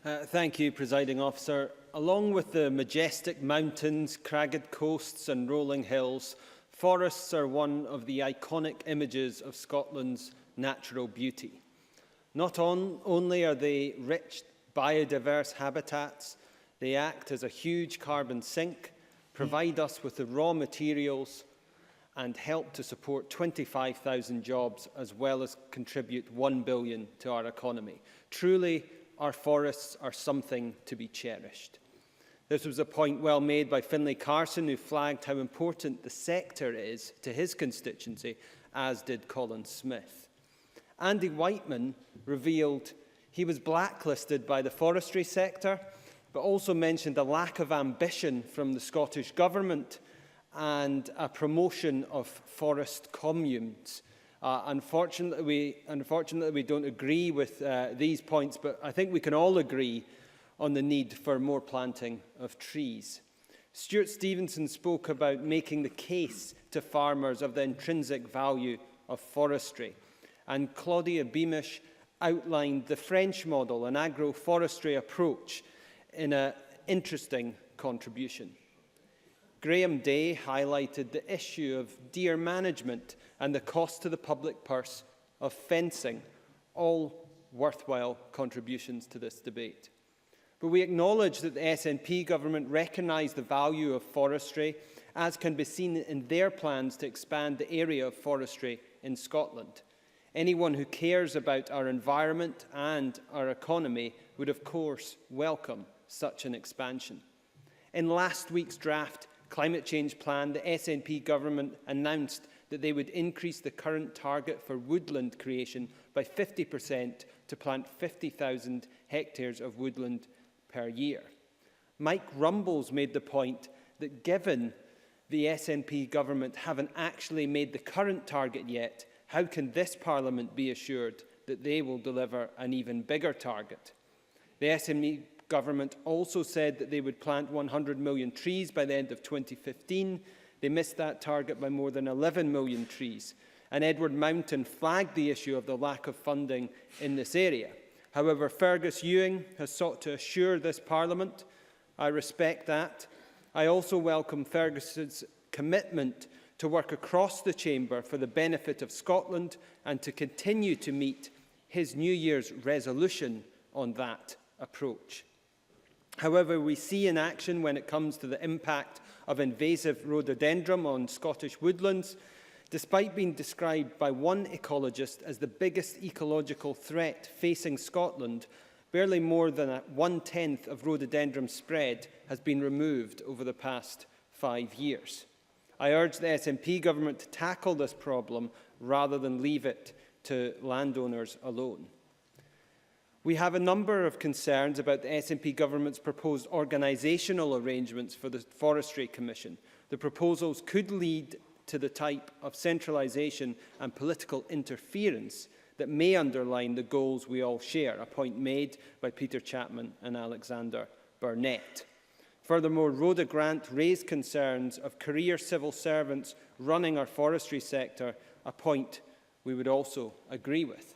Thank you, Presiding Officer. Along with the majestic mountains, cragged coasts and rolling hills, forests are one of the iconic images of Scotland's natural beauty. Not only are they rich, biodiverse habitats, they act as a huge carbon sink, provide us with the raw materials and help to support 25,000 jobs, as well as contribute 1 billion to our economy. Truly, our forests are something to be cherished. This was a point well made by Finlay Carson, who flagged how important the sector is to his constituency, as did Colin Smith. Andy Whiteman revealed he was blacklisted by the forestry sector, but also mentioned a lack of ambition from the Scottish Government and a promotion of forest communes. Unfortunately, we don't agree with these points, but I think we can all agree on the need for more planting of trees. Stuart Stevenson spoke about making the case to farmers of the intrinsic value of forestry, and Claudia Beamish outlined the French model, an agroforestry approach, in an interesting contribution. Graham Day highlighted the issue of deer management and the cost to the public purse of fencing, all worthwhile contributions to this debate. But we acknowledge that the SNP government recognised the value of forestry, as can be seen in their plans to expand the area of forestry in Scotland. Anyone who cares about our environment and our economy would, of course, welcome such an expansion. In last week's draft climate change plan, the SNP government announced that they would increase the current target for woodland creation by 50% to plant 50,000 hectares of woodland per year. Mike Rumbles made the point that given the SNP government haven't actually made the current target yet, how can this Parliament be assured that they will deliver an even bigger target? The SNP government also said that they would plant 100 million trees by the end of 2015. They missed that target by more than 11 million trees. And Edward Mountain flagged the issue of the lack of funding in this area. However, Fergus Ewing has sought to assure this Parliament. I respect that. I also welcome Fergus's commitment to work across the chamber for the benefit of Scotland and to continue to meet his New Year's resolution on that approach. However, we see in action when it comes to the impact of invasive rhododendron on Scottish woodlands, despite being described by one ecologist as the biggest ecological threat facing Scotland, barely more than 1/10 of rhododendron spread has been removed over the past 5 years. I urge the SNP government to tackle this problem rather than leave it to landowners alone. We have a number of concerns about the SNP government's proposed organisational arrangements for the Forestry Commission. The proposals could lead to the type of centralisation and political interference that may underline the goals we all share, a point made by Peter Chapman and Alexander Burnett. Furthermore, Rhoda Grant raised concerns of career civil servants running our forestry sector, a point we would also agree with.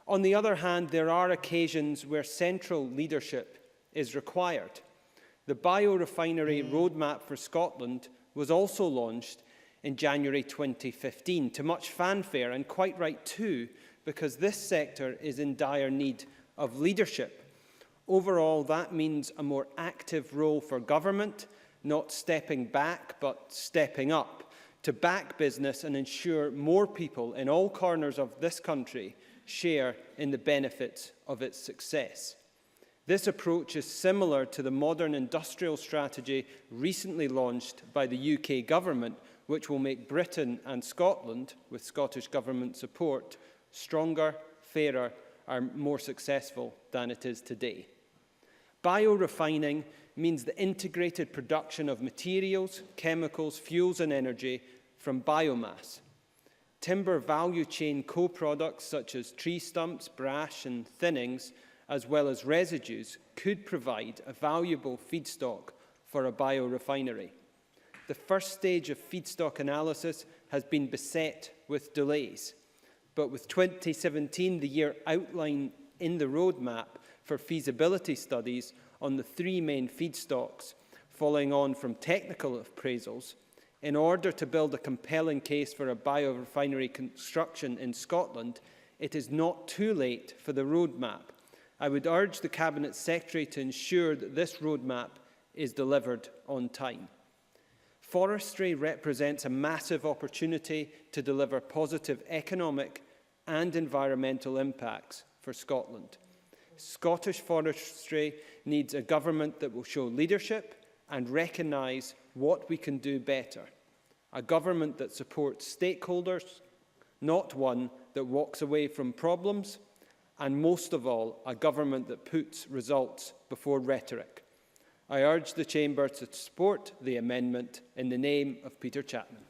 On the other hand, there are occasions where central leadership is required. The biorefinery roadmap for Scotland was also launched in January 2015, to much fanfare, and quite right too, because this sector is in dire need of leadership. Overall, that means a more active role for government, not stepping back but stepping up, to back business and ensure more people in all corners of this country share in the benefits of its success. This approach is similar to the modern industrial strategy recently launched by the UK government, which will make Britain and Scotland, with Scottish government support, stronger, fairer, and more successful than it is today. Biorefining means the integrated production of materials, chemicals, fuels and energy from biomass. Timber value chain co-products such as tree stumps, brash and thinnings, as well as residues, could provide a valuable feedstock for a biorefinery. The first stage of feedstock analysis has been beset with delays, but with 2017 the year outlined in the roadmap, for feasibility studies on the 3 main feedstocks, following on from technical appraisals, in order to build a compelling case for a biorefinery construction in Scotland, it is not too late for the roadmap. I would urge the Cabinet Secretary to ensure that this roadmap is delivered on time. Forestry represents a massive opportunity to deliver positive economic and environmental impacts for Scotland. Scottish forestry needs a government that will show leadership and recognise what we can do better. A government that supports stakeholders, not one that walks away from problems, and most of all, a government that puts results before rhetoric. I urge the Chamber to support the amendment in the name of Peter Chapman.